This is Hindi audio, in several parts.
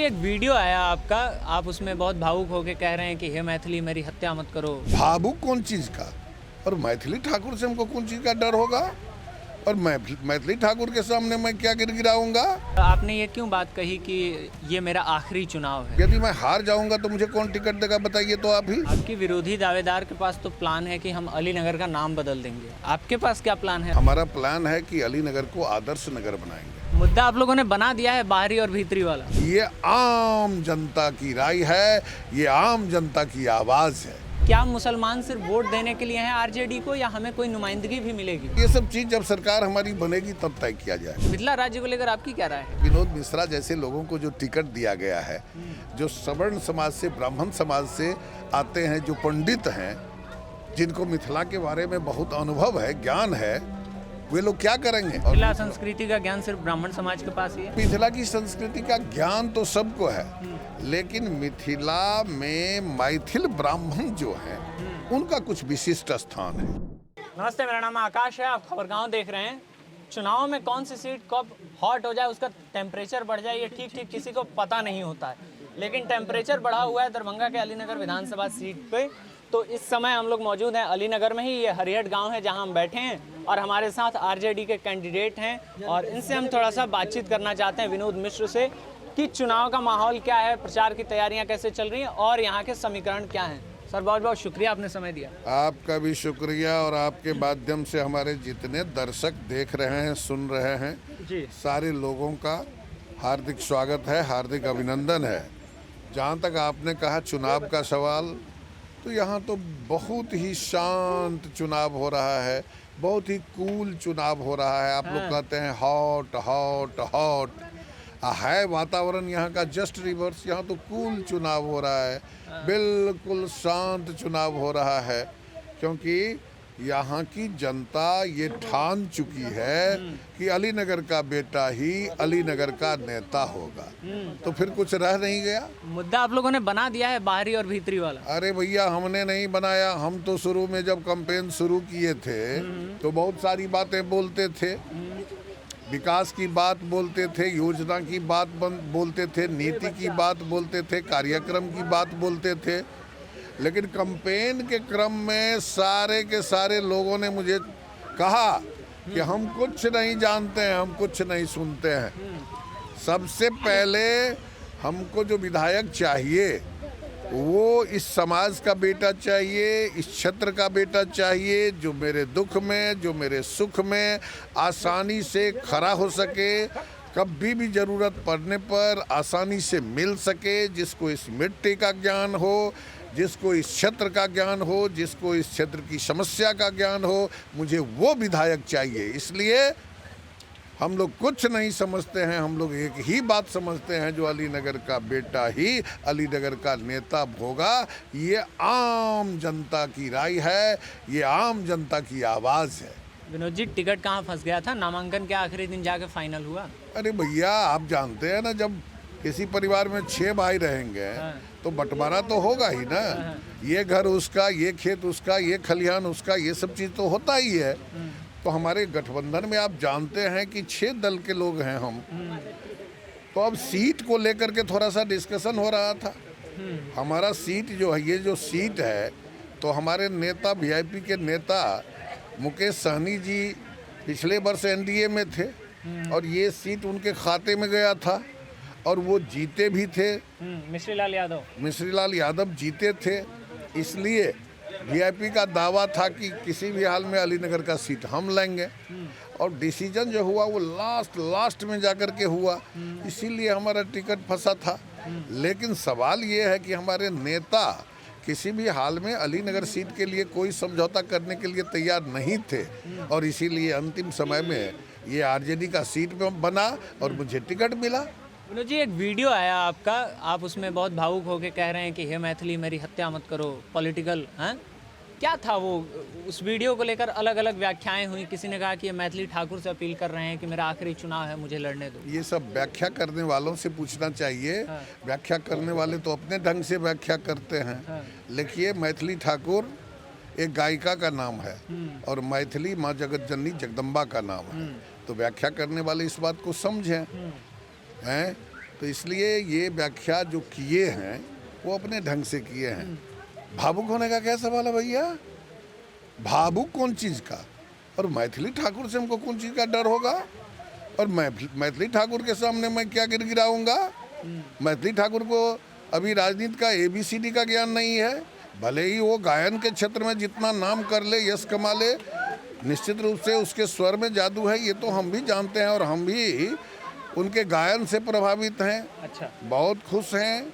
एक वीडियो आया आपका, आप उसमें बहुत भावुक होकर कह रहे हैं कि हे मैथिली मेरी हत्या मत करो। भावुक कौन चीज का? और मैथिली ठाकुर से हमको कौन चीज का डर होगा? और मैथिली ठाकुर के सामने मैं क्या गिड़गिड़ाऊंगा? आपने ये क्यों बात कही कि ये मेरा आखिरी चुनाव है? यदि मैं हार जाऊंगा तो मुझे कौन टिकट देगा, बताइए तो आप ही। आपके विरोधी दावेदार के पास तो प्लान है कि हम अलीनगर का नाम बदल देंगे, आपके पास क्या प्लान है? हमारा प्लान है कि अलीनगर को आदर्श नगर बनाएंगे। मुद्दा आप लोगों ने बना दिया है बाहरी और भीतरी वाला। ये आम जनता की राय है, ये आम जनता की आवाज है। क्या मुसलमान सिर्फ वोट देने के लिए हैं आरजेडी को, या हमें कोई नुमाइंदगी भी मिलेगी? ये सब चीज जब सरकार हमारी बनेगी तब तय किया जाए। मिथिला राज्य को लेकर आपकी क्या राय है? विनोद मिश्रा जैसे लोगों को जो टिकट दिया गया है, जो सवर्ण समाज से, ब्राह्मण समाज से आते हैं, जो पंडित हैं, जिनको मिथिला के बारे में बहुत अनुभव है, ज्ञान है, वे लोग क्या करेंगे? और मिथिला संस्कृति का ज्ञान सिर्फ ब्राह्मण समाज के पास ही है? मिथिला की संस्कृति का ज्ञान तो सबको है, लेकिन मिथिला में मैथिल ब्राह्मण जो हैं, उनका कुछ विशिष्ट स्थान है। नमस्ते, मेरा नाम आकाश है, आप खबरगांव देख रहे हैं। चुनाव में कौन सी सीट कब हॉट हो जाए, उसका टेम्परेचर बढ़ जाए, ये ठीक ठीक किसी को पता नहीं होता है, लेकिन टेम्परेचर बढ़ा हुआ है दरभंगा के अलीनगर विधानसभा सीट पे। तो इस समय हम लोग मौजूद हैं अलीनगर में ही, ये हरिहट गांव है जहां हम बैठे हैं, और हमारे साथ आरजेडी के कैंडिडेट हैं और इनसे हम थोड़ा सा बातचीत करना चाहते हैं, विनोद मिश्र से, कि चुनाव का माहौल क्या है, प्रचार की तैयारियां कैसे चल रही हैं और यहाँ के समीकरण क्या हैं। सर, बहुत बहुत शुक्रिया, आपने समय दिया। आपका भी शुक्रिया, और आपके माध्यम से हमारे जितने दर्शक देख रहे हैं, सुन रहे हैं, जी, सारे लोगों का हार्दिक स्वागत है, हार्दिक अभिनंदन है। जहाँ तक आपने कहा चुनाव का सवाल, तो यहाँ तो बहुत ही शांत चुनाव हो रहा है, बहुत ही कूल चुनाव हो रहा है। आप लोग कहते हैं हॉट हॉट हॉट, है वातावरण यहाँ का जस्ट रिवर्स। यहाँ तो कूल चुनाव हो रहा है, बिल्कुल शांत चुनाव हो रहा है, क्योंकि यहाँ की जनता ये ठान चुकी है कि अलीनगर का बेटा ही अलीनगर का नेता होगा। तो फिर कुछ रह नहीं गया। मुद्दा आप लोगों ने बना दिया है बाहरी और भीतरी वाला। अरे भैया, हमने नहीं बनाया। हम तो शुरू में जब कैंपेन शुरू किए थे तो बहुत सारी बातें बोलते थे, विकास की बात बोलते थे, योजना की बात बोलते थे, नीति की बात बोलते थे, कार्यक्रम की बात बोलते थे, लेकिन कैंपेन के क्रम में सारे के सारे लोगों ने मुझे कहा कि हम कुछ नहीं जानते हैं, हम कुछ नहीं सुनते हैं। सबसे पहले हमको जो विधायक चाहिए वो इस समाज का बेटा चाहिए, इस क्षेत्र का बेटा चाहिए, जो मेरे दुख में, जो मेरे सुख में आसानी से खड़ा हो सके, कभी भी जरूरत पड़ने पर आसानी से मिल सके, जिसको इस मिट्टी का ज्ञान हो, जिसको इस क्षेत्र का ज्ञान हो, जिसको इस क्षेत्र की समस्या का ज्ञान हो, मुझे वो विधायक चाहिए। इसलिए हम लोग कुछ नहीं समझते हैं, हम लोग एक ही बात समझते हैं, जो अलीनगर का बेटा ही अलीनगर का नेता होगा। ये आम जनता की राय है, ये आम जनता की आवाज़ है। विनोद जी, टिकट कहाँ फंस गया था? नामांकन के आखिरी दिन जाके फाइनल हुआ। अरे भैया, आप जानते हैं ना, जब किसी परिवार में 6 भाई रहेंगे तो बंटवारा तो होगा ही ना। ये घर उसका, ये खेत उसका, ये खलिहान उसका, ये सब चीज़ तो होता ही है। तो हमारे गठबंधन में आप जानते हैं कि 6 दल के लोग हैं हम। तो अब सीट को लेकर के थोड़ा सा डिस्कशन हो रहा था। हमारा सीट जो है, ये जो सीट है, तो हमारे नेता, वीआईपी के नेता मुकेश सहनी जी पिछले वर्ष एनडीए में थे और ये सीट उनके खाते में गया था और वो जीते भी थे। मिश्रीलाल यादव जीते थे, इसलिए वीआईपी का दावा था कि किसी भी हाल में अलीनगर का सीट हम लेंगे। और डिसीजन जो हुआ वो लास्ट में जाकर के हुआ, इसीलिए हमारा टिकट फंसा था। लेकिन सवाल ये है कि हमारे नेता किसी भी हाल में अलीनगर सीट के लिए कोई समझौता करने के लिए तैयार नहीं थे, और इसीलिए अंतिम समय में ये आरजेडी का सीट बना और मुझे टिकट मिला। विनोद जी, एक वीडियो आया आपका, आप उसमें बहुत भावुक होकर कह रहे हैं कि हे मैथिली मेरी हत्या मत करो, पॉलिटिकल हैं? क्या था वो? उस वीडियो को लेकर अलग अलग व्याख्याएं हुई। किसी ने कहा कि ये मैथिली ठाकुर से अपील कर रहे हैं कि मेरा आखिरी चुनाव है, मुझे लड़ने दो। ये सब व्याख्या करने वालों से पूछना चाहिए। व्याख्या करने वाले तो अपने ढंग से व्याख्या करते हैं। लिखिए, मैथिली ठाकुर एक गायिका का नाम है और मैथिली माँ जगत जननी जगदम्बा का नाम है। तो व्याख्या करने वाले इस बात को समझें हैं। तो इसलिए ये व्याख्या जो किए हैं वो अपने ढंग से किए हैं। भावुक होने का क्या सवाल है भैया? भावुक कौन चीज़ का? और मैथिली ठाकुर से हमको कौन चीज़ का डर होगा? और मैथिली ठाकुर के सामने मैं क्या गिड़गिड़ाऊंगा? मैथिली ठाकुर को अभी राजनीति का ABCD का ज्ञान नहीं है। भले ही वो गायन के क्षेत्र में जितना नाम कर ले, यश कमा ले, निश्चित रूप से उसके स्वर में जादू है, ये तो हम भी जानते हैं और हम भी उनके गायन से प्रभावित हैं। अच्छा, बहुत खुश हैं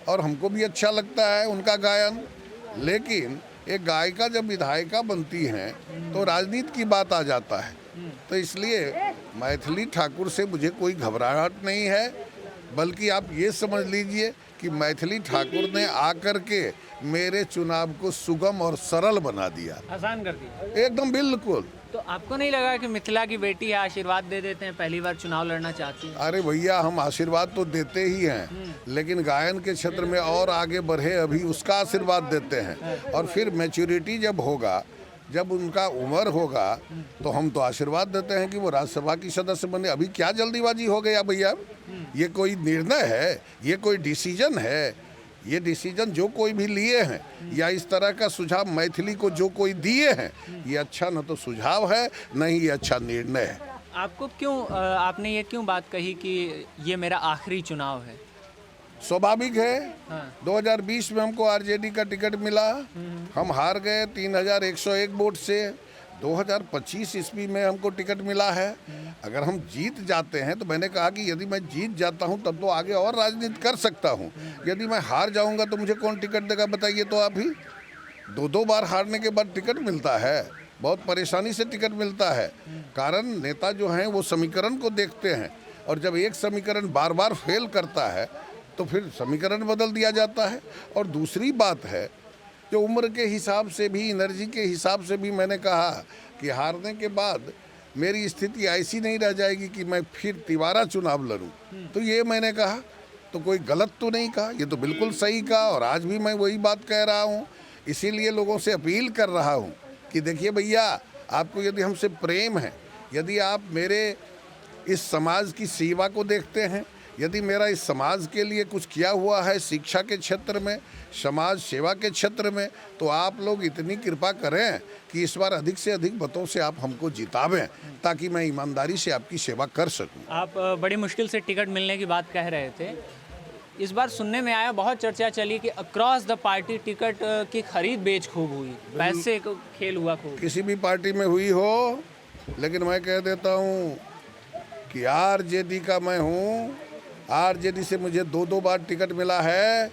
और हमको भी अच्छा लगता है उनका गायन। लेकिन एक गायिका जब विधायिका बनती हैं तो राजनीति की बात आ जाता है। तो इसलिए मैथिली ठाकुर से मुझे कोई घबराहट नहीं है, बल्कि आप ये समझ लीजिए कि मैथिली ठाकुर ने आकर के मेरे चुनाव को सुगम और सरल बना दिया, आसान कर दिया एकदम बिल्कुल। तो आपको नहीं लगा कि मिथिला की बेटी है, आशीर्वाद दे देते हैं, पहली बार चुनाव लड़ना चाहती है? अरे भैया, हम आशीर्वाद तो देते ही हैं, लेकिन गायन के क्षेत्र में और आगे बढ़े अभी उसका आशीर्वाद देते हैं। और फिर मैच्योरिटी जब होगा, जब उनका उम्र होगा, तो हम तो आशीर्वाद देते हैं कि वो राज्यसभा की सदस्य बने। अभी क्या जल्दीबाजी हो गया भैया? ये कोई निर्णय है? ये कोई डिसीजन है? ये डिसीजन जो कोई भी लिए हैं या इस तरह का सुझाव मैथिली को जो कोई दिए हैं, ये अच्छा न तो सुझाव है, न ही ये अच्छा निर्णय है। आपको क्यों आपने ये क्यों बात कही कि ये मेरा आखिरी चुनाव है? स्वाभाविक है। हाँ। 2020 में हमको RJD का टिकट मिला, हम हार गए 3101 वोट से। 2025 ईस्वी में हमको टिकट मिला है। अगर हम जीत जाते हैं तो मैंने कहा कि यदि मैं जीत जाता हूं तब तो आगे और राजनीति कर सकता हूं। यदि मैं हार जाऊंगा तो मुझे कौन टिकट देगा बताइए तो आप ही। 2 बार हारने के बाद टिकट मिलता है, बहुत परेशानी से टिकट मिलता है। कारण नेता जो हैं वो समीकरण को देखते हैं, और जब एक समीकरण बार बार फेल करता है तो फिर समीकरण बदल दिया जाता है। और दूसरी बात है, जो उम्र के हिसाब से भी, एनर्जी के हिसाब से भी मैंने कहा कि हारने के बाद मेरी स्थिति ऐसी नहीं रह जाएगी कि मैं फिर तिबारा चुनाव लड़ूं। तो ये मैंने कहा, तो कोई गलत तो नहीं कहा, ये तो बिल्कुल सही कहा। और आज भी मैं वही बात कह रहा हूँ। इसीलिए लोगों से अपील कर रहा हूँ कि देखिए भैया, आपको यदि हमसे प्रेम है, यदि आप मेरे इस समाज की सेवा को देखते हैं, यदि मेरा इस समाज के लिए कुछ किया हुआ है शिक्षा के क्षेत्र में, समाज सेवा के क्षेत्र में, तो आप लोग इतनी कृपा करें कि इस बार अधिक से अधिक मतों से आप हमको जितावें, ताकि मैं ईमानदारी से आपकी सेवा कर सकूं। आप बड़ी मुश्किल से टिकट मिलने की बात कह रहे थे। इस बार सुनने में आया, बहुत चर्चा चली कि अक्रॉस द पार्टी टिकट की खरीद बेच खूब हुई, पैसे को खेल हुआ खूब। किसी भी पार्टी में हुई हो, लेकिन मैं कह देता हूँ कि RJD का मैं हूँ। RJD से मुझे 2 बार टिकट मिला है।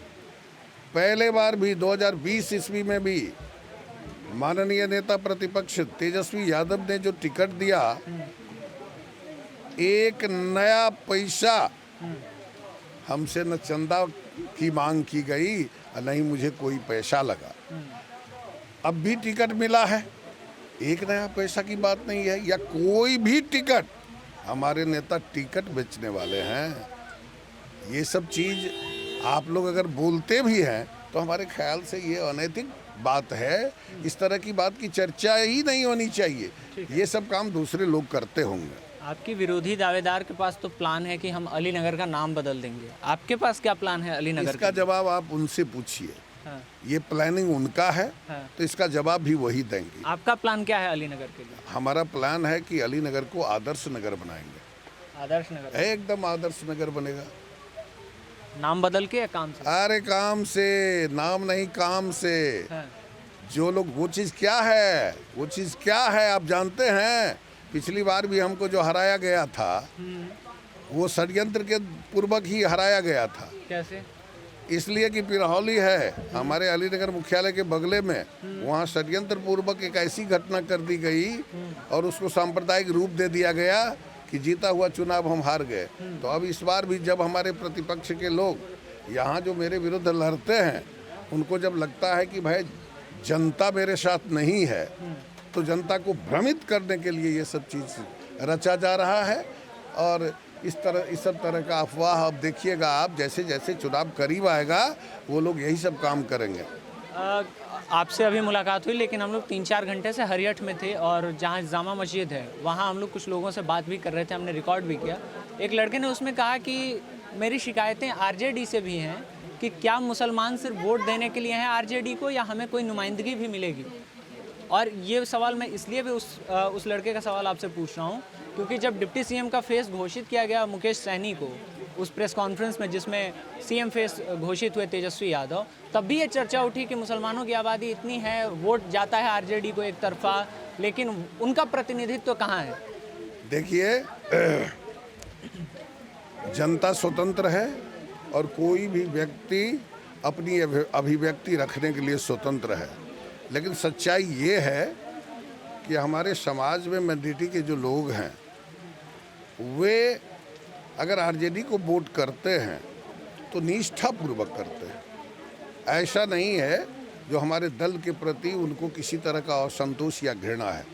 पहले बार भी 2020 ईस्वी में भी माननीय नेता प्रतिपक्ष तेजस्वी यादव ने जो टिकट दिया, एक नया पैसा हमसे न चंदा की मांग की गई और नहीं मुझे कोई पैसा लगा। अब भी टिकट मिला है, एक नया पैसा की बात नहीं है, या कोई भी टिकट। हमारे नेता टिकट बेचने वाले हैं। ये सब चीज़ आप लोग अगर बोलते भी हैं तो हमारे ख्याल से ये अनैतिक बात है। इस तरह की बात की चर्चा ही नहीं होनी चाहिए। ये सब काम दूसरे लोग करते होंगे। आपके विरोधी दावेदार के पास तो प्लान है कि हम अलीनगर का नाम बदल देंगे। आपके पास क्या प्लान है अलीनगर इसका जवाब आप उनसे पूछिए। हाँ। ये प्लानिंग उनका है। हाँ। तो इसका जवाब भी वही देंगे। आपका प्लान क्या है अलीनगर के लिए? हमारा प्लान है कि अलीनगर को आदर्श नगर बनाएंगे। आदर्श नगर एकदम आदर्श नगर बनेगा। नाम बदल के या काम से? अरे काम से, नाम नहीं, काम से। हाँ। जो लोग, वो चीज़ क्या है, वो चीज़ क्या है आप जानते हैं? पिछली बार भी हमको जो हराया गया था, वो षड्यंत्र के पूर्वक ही हराया गया था। कैसे? इसलिए कि पिरहौली है हमारे अलीनगर मुख्यालय के बगले में, वहाँ षड्यंत्र पूर्वक एक ऐसी घटना कर दी गई और उसको सांप्रदायिक रूप दे दिया गया कि जीता हुआ चुनाव हम हार गए। तो अब इस बार भी जब हमारे प्रतिपक्ष के लोग यहाँ जो मेरे विरुद्ध लड़ते हैं, उनको जब लगता है कि भाई जनता मेरे साथ नहीं है, तो जनता को भ्रमित करने के लिए ये सब चीज़ रचा जा रहा है। और इस सब तरह का अफवाह अब देखिएगा आप, जैसे जैसे चुनाव करीब आएगा वो लोग यही सब काम करेंगे। आपसे अभी मुलाकात हुई, लेकिन हम लोग 3-4 घंटे से हरियठ में थे और जहाँ जामा मस्जिद है वहाँ हम लोग कुछ लोगों से बात भी कर रहे थे, हमने रिकॉर्ड भी किया। एक लड़के ने उसमें कहा कि मेरी शिकायतें आरजेडी से भी हैं कि क्या मुसलमान सिर्फ वोट देने के लिए हैं आरजेडी को, या हमें कोई नुमाइंदगी भी मिलेगी। और ये सवाल मैं इसलिए भी उस लड़के का सवाल आपसे पूछ रहा हूँ क्योंकि जब डिप्टी सीएम का फेस घोषित किया गया मुकेश सैनी को उस प्रेस कॉन्फ्रेंस में जिसमें सीएम फेस घोषित हुए तेजस्वी यादव, तब भी ये चर्चा उठी कि मुसलमानों की आबादी इतनी है, वोट जाता है आरजेडी को एक तरफा, लेकिन उनका प्रतिनिधित्व तो कहाँ है। देखिए, जनता स्वतंत्र है और कोई भी व्यक्ति अपनी अभिव्यक्ति रखने के लिए स्वतंत्र है, लेकिन सच्चाई ये है कि हमारे समाज में मेजॉरिटी के जो लोग हैं वे अगर आरजेडी को वोट करते हैं तो निष्ठापूर्वक करते हैं। ऐसा नहीं है जो हमारे दल के प्रति उनको किसी तरह का असंतोष या घृणा है।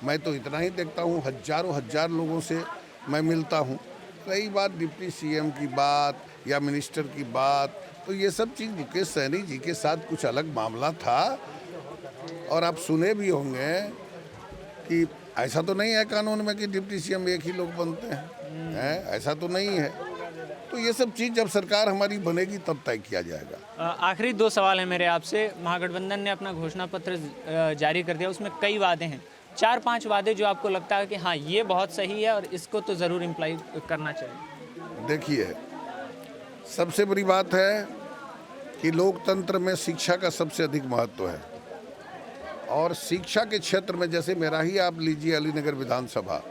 मैं तो इतना ही देखता हूँ, हजारों हजार लोगों से मैं मिलता हूँ। रही बात डिप्टी सीएम की बात या मिनिस्टर की बात, तो ये सब चीज़ मुकेश सैनी जी के साथ कुछ अलग मामला था। और आप सुने भी होंगे कि ऐसा तो नहीं है कानून में कि डिप्टी सीएम एक ही लोग बनते हैं, ऐसा तो नहीं है। तो ये सब चीज़ जब सरकार हमारी बनेगी तब तय किया जाएगा। आखिरी 2 सवाल हैं मेरे आपसे। महागठबंधन ने अपना घोषणा पत्र जारी कर दिया, उसमें कई वादे हैं, 4-5 वादे जो आपको लगता है कि हाँ ये बहुत सही है और इसको तो ज़रूर इम्प्लाई करना चाहिए। देखिए, सबसे बड़ी बात है कि लोकतंत्र में शिक्षा का सबसे अधिक महत्व है और शिक्षा के क्षेत्र में, जैसे मेरा ही आप लीजिए अलीनगर विधानसभा,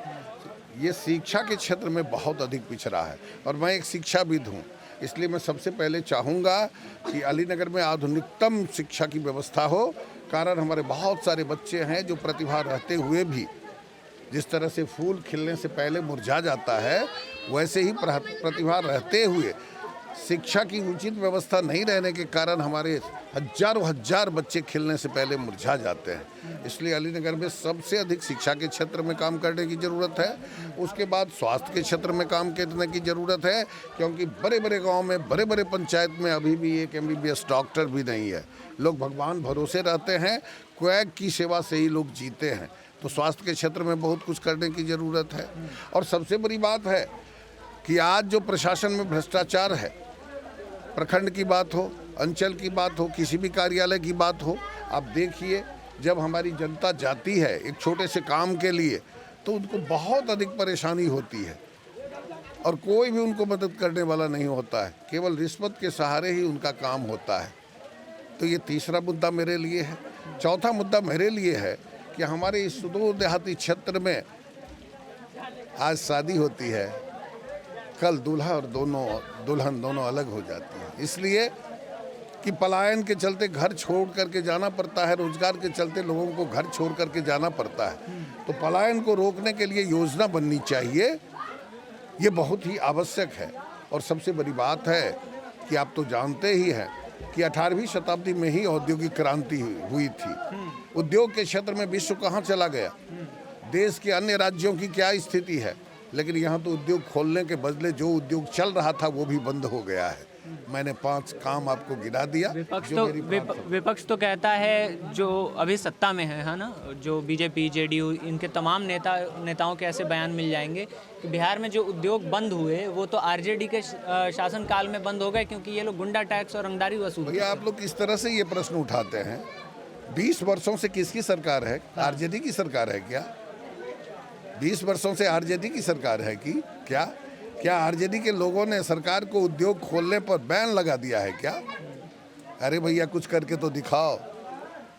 ये शिक्षा के क्षेत्र में बहुत अधिक पिछड़ा है और मैं एक शिक्षाविद हूँ, इसलिए मैं सबसे पहले चाहूँगा कि अलीनगर में आधुनिकतम शिक्षा की व्यवस्था हो। कारण हमारे बहुत सारे बच्चे हैं जो प्रतिभा रहते हुए भी, जिस तरह से फूल खिलने से पहले मुरझा जाता है, वैसे ही प्रतिभा रहते हुए शिक्षा की उचित व्यवस्था नहीं रहने के कारण हमारे हजारों हजार बच्चे खिलने से पहले मुरझा जाते हैं। इसलिए अलीनगर में सबसे अधिक शिक्षा के क्षेत्र में काम करने की ज़रूरत है। उसके बाद स्वास्थ्य के क्षेत्र में काम करने की ज़रूरत है, क्योंकि बड़े बड़े गांव में, बड़े बड़े पंचायत में अभी भी एक MBBS डॉक्टर भी नहीं है। लोग भगवान भरोसे रहते हैं, क्वैक की सेवा से ही लोग जीते हैं। तो स्वास्थ्य के क्षेत्र में बहुत कुछ करने की ज़रूरत है। और सबसे बड़ी बात है कि आज जो प्रशासन में भ्रष्टाचार है, प्रखंड की बात हो, अंचल की बात हो, किसी भी कार्यालय की बात हो, आप देखिए जब हमारी जनता जाती है एक छोटे से काम के लिए तो उनको बहुत अधिक परेशानी होती है और कोई भी उनको मदद करने वाला नहीं होता है, केवल रिश्वत के सहारे ही उनका काम होता है। तो ये तीसरा मुद्दा मेरे लिए है। चौथा मुद्दा मेरे लिए है कि हमारे इस सुदूर देहाती क्षेत्र में आज शादी होती है, कल दूल्हा और दुल्हन दोनों अलग हो जाती है, इसलिए कि पलायन के चलते घर छोड़ करके जाना पड़ता है, रोजगार के चलते लोगों को घर छोड़ करके जाना पड़ता है। तो पलायन को रोकने के लिए योजना बननी चाहिए, ये बहुत ही आवश्यक है। और सबसे बड़ी बात है कि आप तो जानते ही हैं कि 18वीं शताब्दी में ही औद्योगिक क्रांति हुई थी। उद्योग के क्षेत्र में विश्व कहाँ चला गया, देश के अन्य राज्यों की क्या स्थिति है, लेकिन यहाँ तो उद्योग खोलने के बदले जो उद्योग चल रहा था वो भी बंद हो गया है। मैंने 5 काम आपको गिना दिया। विपक्ष तो कहता है जो अभी सत्ता में है ना, जो बीजेपी जेडीयू, इनके तमाम नेताओं के ऐसे बयान मिल जाएंगे कि बिहार में जो उद्योग बंद हुए वो तो आरजेडी के शासनकाल में बंद हो गए क्योंकि ये लोग गुंडा टैक्स और रंगदारी वसूल। भैया आप लोग किस तरह से ये प्रश्न उठाते हैं? 20 वर्षों से किसकी सरकार है? आरजेडी की सरकार है क्या? 20 वर्षों से आरजेडी की सरकार है कि क्या आरजेडी के लोगों ने सरकार को उद्योग खोलने पर बैन लगा दिया है क्या? अरे भैया कुछ करके तो दिखाओ।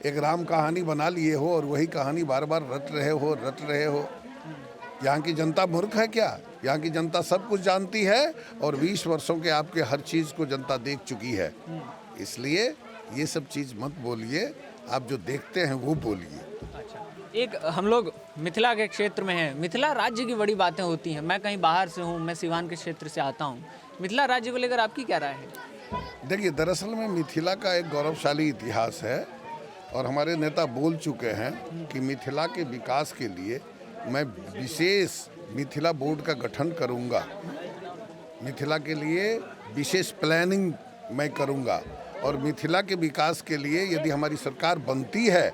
एक राम कहानी बना लिए हो और वही कहानी बार बार रट रहे हो। यहाँ की जनता मूर्ख है क्या? यहाँ की जनता सब कुछ जानती है और 20 वर्षों के आपके हर चीज़ को जनता देख चुकी है। इसलिए ये सब चीज़ मत बोलिए, आप जो देखते हैं वो बोलिए। एक हम लोग मिथिला के क्षेत्र में हैं, मिथिला राज्य की बड़ी बातें होती हैं। मैं कहीं बाहर से हूँ, मैं सिवान के क्षेत्र से आता हूँ। मिथिला राज्य को लेकर आपकी क्या राय है? देखिए, दरअसल में मिथिला का एक गौरवशाली इतिहास है और हमारे नेता बोल चुके हैं कि मिथिला के विकास के लिए मैं विशेष मिथिला बोर्ड का गठन करूँगा। मिथिला के लिए विशेष प्लानिंग मैं करूँगा और मिथिला के विकास के लिए यदि हमारी सरकार बनती है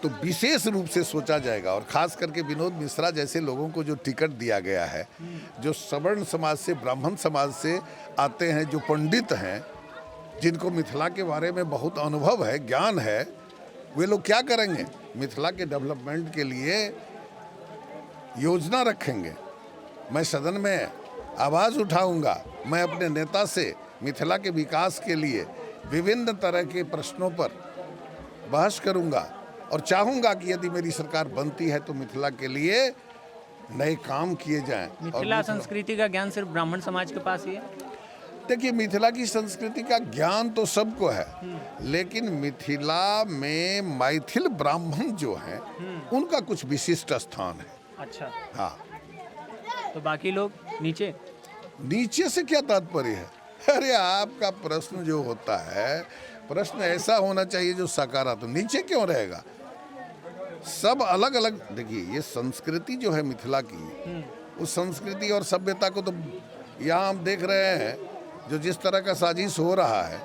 तो विशेष रूप से सोचा जाएगा। और ख़ास करके विनोद मिश्रा जैसे लोगों को जो टिकट दिया गया है, जो सवर्ण समाज से, ब्राह्मण समाज से आते हैं, जो पंडित हैं, जिनको मिथिला के बारे में बहुत अनुभव है, ज्ञान है, वे लोग क्या करेंगे? मिथिला के डेवलपमेंट के लिए योजना रखेंगे। मैं सदन में आवाज़ उठाऊंगा, मैं अपने नेता से मिथिला के विकास के लिए विभिन्न तरह के प्रश्नों पर बहस करूंगा और चाहूंगा कि यदि मेरी सरकार बनती है तो मिथिला के लिए नए काम किए जाएं। मिथिला संस्कृति का ज्ञान सिर्फ ब्राह्मण समाज के पास ही है? देखिए, मिथिला की संस्कृति का ज्ञान तो सबको है, लेकिन मिथिला में मैथिल ब्राह्मण जो हैं उनका कुछ विशिष्ट स्थान है। अच्छा, हाँ। तो बाकी लोग नीचे नीचे से क्या तात्पर्य है? अरे आपका प्रश्न जो होता है, प्रश्न ऐसा होना चाहिए जो सकारात्मक। नीचे क्यों रहेगा? सब अलग अलग। देखिए, ये संस्कृति जो है मिथिला की, उस संस्कृति और सभ्यता को तो यहाँ हम देख रहे हैं, जो जिस तरह का साजिश हो रहा है,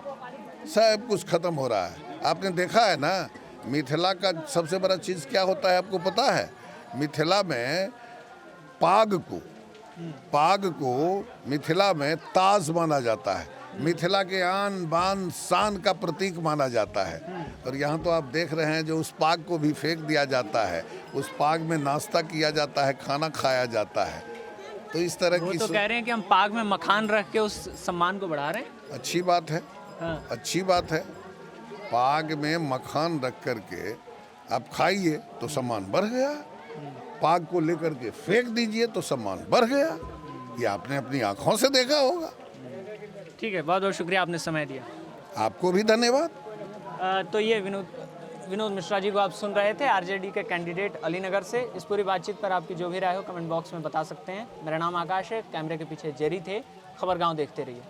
सब कुछ खत्म हो रहा है। आपने देखा है ना, मिथिला का सबसे बड़ा चीज़ क्या होता है आपको पता है? मिथिला में पाग को मिथिला में ताज माना जाता है, मिथिला के आन बान शान का प्रतीक माना जाता है। और यहाँ तो आप देख रहे हैं, जो उस पाग को भी फेंक दिया जाता है, उस पाग में नाश्ता किया जाता है, खाना खाया जाता है। तो इस तरह वो की तो कह रहे हैं कि हम पाग में मखान रख के उस सम्मान को बढ़ा रहे हैं। अच्छी बात है। हाँ। अच्छी बात है। पाग में मखान रख करके आप खाइए तो सम्मान बढ़ गया, पाग को लेकर के फेंक दीजिए तो सम्मान बढ़ गया। ये आपने अपनी आंखों से देखा होगा। ठीक है, बहुत बहुत शुक्रिया, आपने समय दिया। आपको भी धन्यवाद। तो ये विनोद मिश्रा जी को आप सुन रहे थे, आरजेडी के कैंडिडेट अलीनगर से। इस पूरी बातचीत पर आपकी जो भी राय हो कमेंट बॉक्स में बता सकते हैं। मेरा नाम आकाश है, कैमरे के पीछे जेरी थे। खबरगांव देखते रहिए।